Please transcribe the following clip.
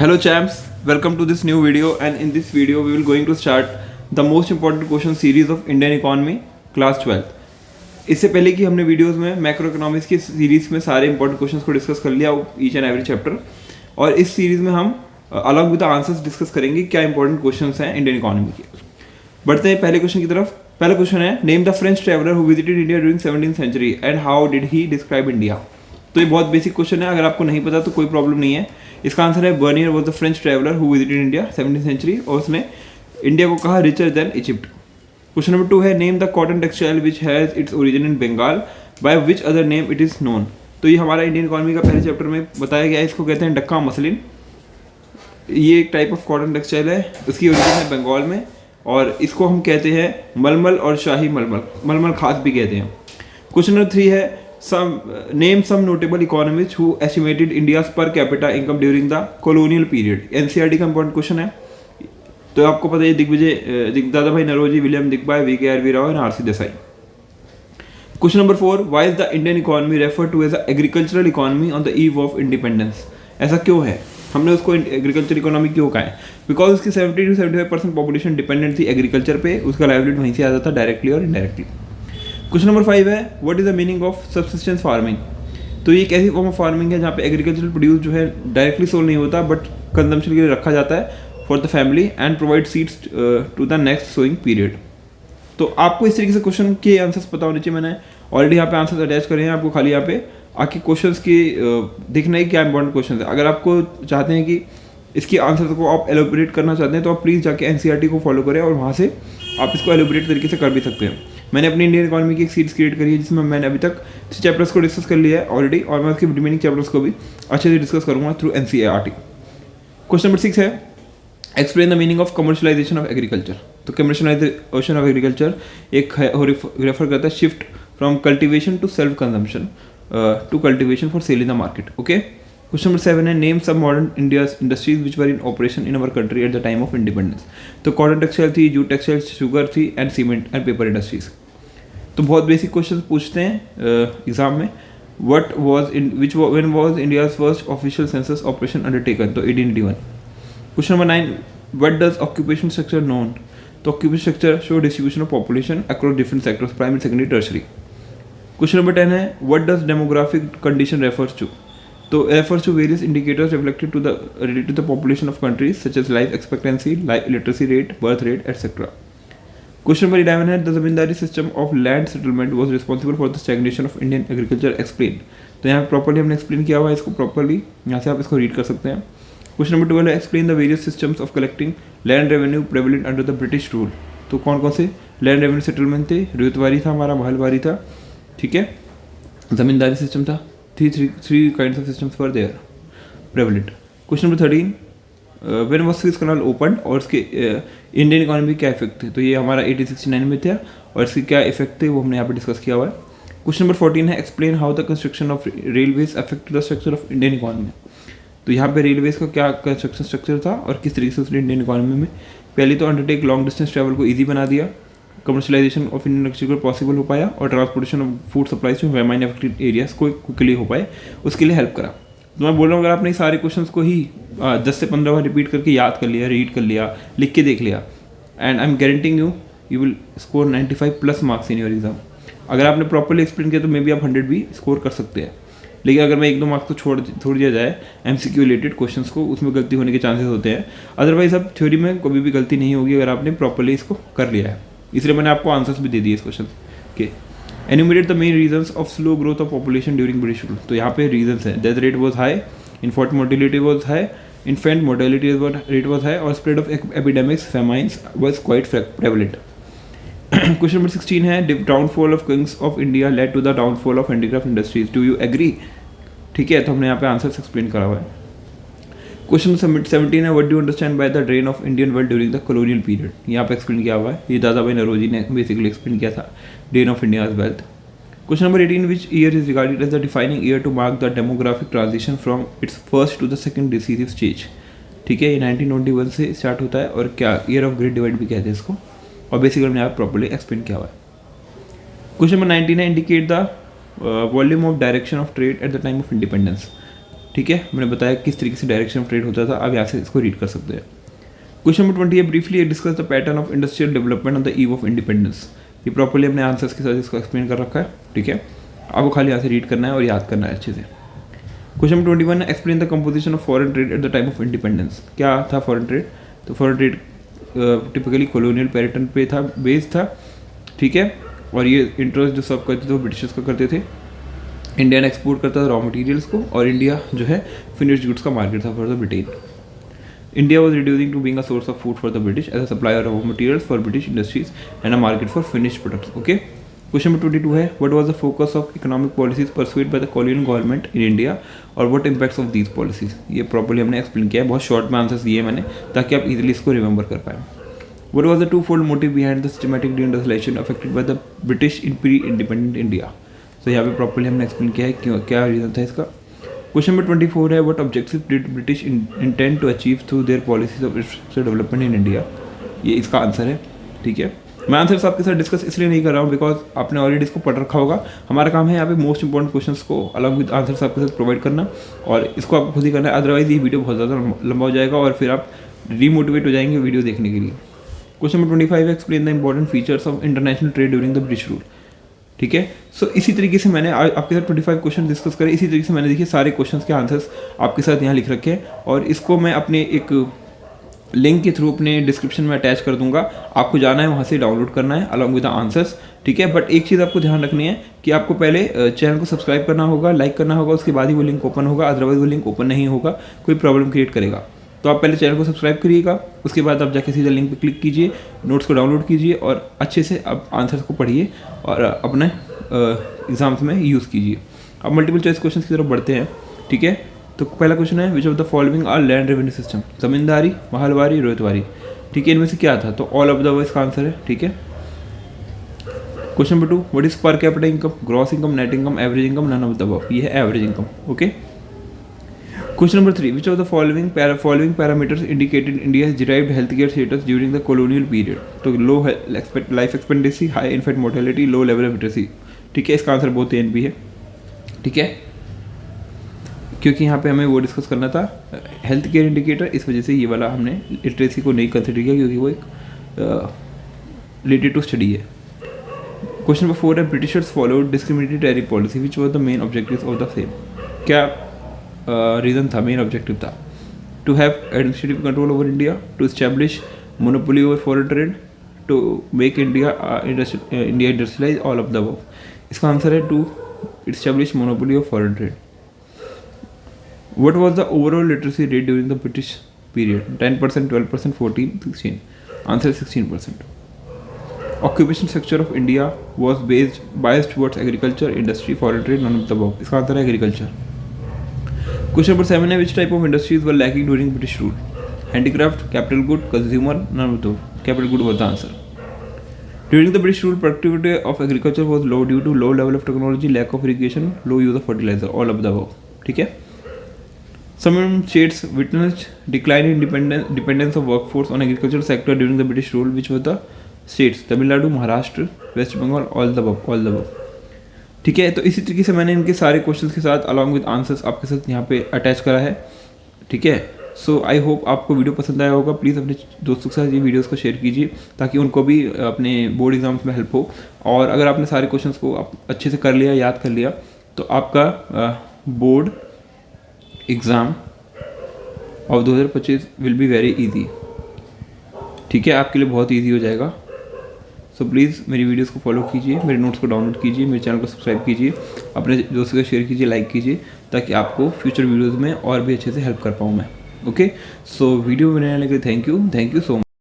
Hello champs, welcome to this new video, and in this video we will going to start the most important question series of Indian economy class 12। इससे पहले कि हमने videos में macro economics की series में सारे important questions को discuss कर लिया ईच एंड एवरी चैप्टर, और इस सीरीज में हम along with the answers discuss करेंगे क्या इंपॉर्टेंट क्वेश्चंस हैं इंडियन इकोनॉमी के। बढ़ते हैं पहले क्वेश्चन की तरफ। पहला क्वेश्चन है, name the French traveller who visited India during 17th century and how did he describe India. तो ये बहुत बेसिक क्वेश्चन है, अगर आपको नहीं पता तो कोई प्रॉब्लम नहीं है। इसका आंसर है Bernier was the French traveller who visited India 17th century, और उसने इंडिया को कहा richer than Egypt. Question number 2 है, name the cotton textile which has its origin in Bengal by which other name it is known. तो ये हमारा Indian economy का पहले चैप्टर में बताया गया है, इसको कहते हैं डक्का मसलिन। ये एक टाइप ऑफ कॉटन टेक्सटाइल है, उसकी ओरिजिन है बंगाल में, और इसको हम कहते हैं मलमल और शाही मलमल, मलमल खास भी कहते हैं। क्वेश्चन नंबर 3 है, name some notable economist who estimated India's per capita income during the colonial period. NCERT का इंपॉर्टेंट क्वेश्चन है, तो आपको पता है Dadabhai Naoroji, William Digby, V K R V. Rao and R C. Desai. Question number 4, why is the Indian economy refer to as agricultural economy on the eve of independence. ऐसा क्यों है, हमने उसको एग्रीकल्चर इकोनॉमी क्यों कहा है? बिकॉज उसकी 70 to 75% पॉपुलेशन डिपेंडेंट थी एग्रीकल्चर पे, उसका लाइवलीहुड वहीं से आता था डायरेक्टली और इनडायरेक्टली। क्वेश्चन नंबर 5 है, what is the meaning of subsistence farming. तो ये एक ऐसी फॉर्म ऑफ फार्मिंग है जहाँ पे एग्रीकल्चरल प्रोड्यूस जो है डायरेक्टली सोल नहीं होता, बट कंजम्पशन के लिए रखा जाता है for the family and provide seeds to the next sowing period. तो आपको इस तरीके से क्वेश्चन के आंसर्स पता होने चाहिए। मैंने ऑलरेडी यहाँ पे आंसर्स अटैच करे हैं, आपको खाली यहाँ पे आके क्वेश्चंस की देखना है क्या इंपॉर्टेंट क्वेश्चन है। अगर आपको चाहते हैं कि इसकी आंसर को आप एलोबरेट करना चाहते हैं तो आप प्लीज़ जाके एनसीईआरटी को फॉलो करें और वहाँ से आप इसको एलोबरेट तरीके से कर भी सकते हैं। मैंने अपनी इंडियन इकोनॉमी की एक सीरीज क्रिएट करी है जिसमें मैंने अभी तक 3 चैप्टर्स को डिस्कस कर लिया है ऑलरेडी, और मैं उसके रिमेनिंग चैप्टर्स को भी अच्छे से डिस्कस करूँगा थ्रू एनसीईआरटी। क्वेश्चन नंबर 6 है, explain the meaning of commercialisation of agriculture. तो कमर्शलाइजेशन ऑफ एग्रीकल्चर एक रेफर करता है shift from cultivation to self consumption to cultivation for sale in the market. Okay. Question number 7 है, name some modern India's industries which were in operation in our country at the time of independence. तो cotton textile थी, jute textile, sugar थी, and cement and paper industries. तो बहुत basic question पूछते हैं exam में। What was in which when was India's first official census operation undertaken. तो 1881। Question number 9, what does occupation structure known. तो occupation structure show distribution of population across different sectors, primary, secondary, tertiary. Question number 10 है, what does demographic condition refers to. तो refers to various indicators reflected to the related to the population of countries such as life expectancy, literacy rate, birth rate, etc. Question number 11 है, the zamindari system of land settlement was responsible for the stagnation of Indian agriculture, explain। तो यहाँ properly हमने explain किया हुआ है इसको properly, यहाँ से आप इसको रीड कर सकते हैं। क्वेश्चन नंबर 12 है, explain the various systems of collecting land revenue prevalent under the British rule. तो कौन कौन से लैंड रेवेन्यू सेटलमेंट थे? रेतवारी था हमारा, महलवारी था, ठीक है, जमींदारी सिस्टम था। Three kinds of systems were there prevalent. Question number 13, when was Suez Canal opened और इसके इंडियन इकोनॉमी क्या इफेक्ट थे। तो ये हमारा 1869 में था, और इसके क्या इफेक्ट थे वो हमने यहाँ पे डिस्कस किया हुआ है। क्वेश्चन नंबर 14 है, explain how the construction of railways affect the structure of Indian economy. तो यहाँ पे रेलवेज का क्या कंस्ट्रक्शन स्ट्रक्चर था और किस तरीके से उसने इंडियन इकोनॉमी में पहले तो अंडरटेक लॉन्ग डिस्टेंस ट्रैवल को ईजी बना दिया, commercialisation of Indian agriculture possible हो पाया, और transportation of food supplies to famine affected areas को क्विकली हो पाए, उसके लिए हेल्प करा। तो मैं बोल रहा हूँ अगर आपने सारे क्वेश्चंस को ही 10 से 15 बार रिपीट करके याद कर लिया, रीड कर लिया, लिख के देख लिया, and I am guaranteeing you will score 95+ marks in your exam. अगर आपने प्रॉपरली एक्सप्लेन किया तो मे बी आप 100 भी स्कोर कर सकते हैं। लेकिन अगर मैं 1-2 मार्क्स को छोड़ दिया जाए MCQ रिलेटेड क्वेश्चंस को, उसमें गलती होने के चांसेस होते हैं। अदरवाइज अब थ्योरी में कभी भी गलती नहीं होगी अगर आपने प्रॉपरली इसको कर लिया है। इसलिए मैंने आपको आंसर्स भी दे दिए इस क्वेश्चन के। Enumerate the main reasons of slow growth of population during British rule. तो यहाँ पे रीजंस है, death rate was high, infant mortality was high, infant mortality rate was high, और spread of epidemics famines was quite prevalent. Question number 16 है, downfall of kings of India led to the downfall of handicraft industries, do you agree. ठीक है, तो हमने यहाँ पे answers explain करा हुआ है। क्वेश्चन 17 है, what do you understand by the drain of Indian wealth during the colonial period. यहाँ पे एक्सप्लेन किया हुआ है, ये दादा भाई नरोजी ने बेसिकली एक्सप्लेन किया था, drain of India's wealth. Question number 18, which year is regarded as the defining year to mark the demographic transition from its first to the second decisive stage. ठीक है, ये 1921 से स्टार्ट होता है, और क्या ईयर ऑफ ग्रेट डिवाइड भी कहते हैं इसको, और बेसिकली हमने यहाँ प्रॉपर्ली एक्सप्लेन किया हुआ है। क्वेश्चन नंबर 19 है, indicate the volume of direction of trade at the time of independence. ठीक है, मैंने बताया किस तरीके से डायरेक्शन ऑफ ट्रेड होता था, आप यहाँ से इसको रीड कर सकते हैं। क्वेश्चन नंबर 20 है briefly discuss the pattern of industrial development on the eve of independence. ये प्रॉपर्ली अपने आंसर्स के साथ इसको एक्सप्लेन कर रखा है, ठीक है, आपको खाली यहाँ से रीड करना है और याद करना है अच्छे से। क्वेश्चन नंबर 21 है explain the composition of foreign trade at the time of independence. क्या था फॉरेन ट्रेड? तो foreign trade typically colonial pattern पे था, बेस था, ठीक है, और ये इंटरेस्ट जो सब करते थे वो ब्रिटिशर्स का करते थे। इंडियन एक्सपोर्ट करता था रॉ मटेरियल्स को, और इंडिया जो है फिनिश्ड गुड्स का मार्केट था for the Britain. India was reducing to being a source of food for the British as a supplier of materials for British industries and a market for finished products. Okay. Question number 22 है what was the focus of economic policies pursued by the colonial government in India और what impacts of these policies? ये properly हमने explain किया है, बहुत short में answers दिए मैंने ताकि आप easily इसको remember कर पाएँ। What was the twofold motive behind the systematic deindustrialization affected by the British in pre-independent India? So यहाँ पे properly हमने explain किया है क्यों, क्या reason था इसका। क्वेश्चन नंबर 24 है what objective did British intend to achieve through their policies of infrastructure development in India. ये इसका आंसर है, ठीक है। मैं आंसर आपके साथ डिस्कस इसलिए नहीं कर रहा हूँ बिकॉज आपने ऑलरेडी इसको पढ़ रखा होगा। हमारा काम है यहाँ पे मोस्ट इंपॉर्टेंट क्वेश्चंस को अलॉन्ग विद आंसर्स आपके साथ प्रोवाइड करना, और इसको आपको खुद ही करना है, अदरवाइज ये वीडियो बहुत ज़्यादा लंबा हो जाएगा और फिर आप डीमोटिवेट हो जाएंगे वीडियो देखने के लिए। क्वेश्चन नंबर 25 है explain the important features of international trade during the British rule. ठीक है, सो इसी तरीके से मैंने आपके साथ 25 क्वेश्चन डिस्कस करे, इसी तरीके से मैंने देखिए सारे क्वेश्चंस के आंसर्स आपके साथ यहाँ लिख रखे हैं, और इसको मैं अपने एक लिंक के थ्रू अपने डिस्क्रिप्शन में अटैच कर दूंगा। आपको जाना है वहाँ से डाउनलोड करना है अलॉन्ग विद द आंसर्स, ठीक है। बट एक चीज़ आपको ध्यान रखनी है कि आपको पहले चैनल को सब्सक्राइब करना होगा, लाइक करना होगा, उसके बाद ही वो लिंक ओपन होगा, अदरवाइज वो लिंक ओपन नहीं होगा, कोई प्रॉब्लम क्रिएट करेगा। तो आप पहले चैनल को सब्सक्राइब करिएगा, उसके बाद आप जाके सीधा लिंक पे क्लिक कीजिए, नोट्स को डाउनलोड कीजिए और अच्छे से आप आंसर्स को पढ़िए और अपने एग्जाम्स में यूज़ कीजिए। अब मल्टीपल चॉइस क्वेश्चन की तरफ बढ़ते हैं, ठीक है। तो पहला क्वेश्चन है which of the following are land revenue system, zamindari, mahalwari, ryotwari, ठीक है, इनमें से क्या था? तो ऑल ऑफ द अबव इसका आंसर है, ठीक है। Question number 2 what is per capita income, gross income, net income, average income, none of the above, ये है average income, okay. Question number 3 which of the following parameters indicated India's derived healthcare status during the colonial period? तो low life expectancy, high infant mortality, low level of literacy, ठीक है। इसका answer बहुत NP है, ठीक है, क्योंकि यहाँ पे हमें वो डिस्कस करना था हेल्थ केयर इंडिकेटर, इस वजह से ये वाला हमने लिटरेसी को नहीं कंसिडर किया क्योंकि वो एक रिलेटेड टू स्टडी है। क्वेश्चन नंबर 4 है Britishers followed discriminatory tariff policy which was the main objective of the same. क्या रीज़न था, मेन ऑब्जेक्टिव था? To have administrative control over India, to establish monopoly over foreign trade, to make India industrialise, all of the above. इसका answer है to establish monopoly of foreign trade. What was the overall literacy rate during the British period? 10%, 12%, 14, 16। Answer 16%। Occupation structure of India was biased towards agriculture, industry, foreign trade, none of the above. इसका answer है agriculture. Question number 7 है which type of industries were lacking during British rule? Handicraft, capital good, consumer, none of the. Capital good was the answer. During the British rule productivity of agriculture was low due to low level of technology, lack of irrigation, low use of fertiliser, all of the above, ठीक है। Some states witnessed decline in dependence of workforce on agricultural sector during the British rule. Which were the states? Tamil Nadu, Maharashtra, West Bengal, all the above. ठीक है, तो इसी तरीके से मैंने इनके सारे क्वेश्चंस के साथ अलॉन्ग विद आंसर्स आपके साथ यहाँ पे अटैच करा है, ठीक है। सो आई होप आपको वीडियो पसंद आया होगा। प्लीज़ अपने दोस्तों के साथ ये वीडियोस को शेयर कीजिए ताकि उनको भी अपने बोर्ड एग्जाम्स में हेल्प हो। और अगर आपने सारे क्वेश्चंस को आप अच्छे से कर लिया, याद कर लिया, तो आपका board exam of 2025 will be very easy, ठीक है, आपके लिए बहुत ईजी हो जाएगा। सो प्लीज़ मेरी वीडियोस को फॉलो कीजिए, मेरे नोट्स को डाउनलोड कीजिए, मेरे चैनल को सब्सक्राइब कीजिए, अपने दोस्तों को शेयर कीजिए, लाइक कीजिए, ताकि आपको फ्यूचर वीडियोस में और भी अच्छे से हेल्प कर पाऊँ मैं, ओके। सो वीडियो बनाने के लिए थैंक यू सो मच।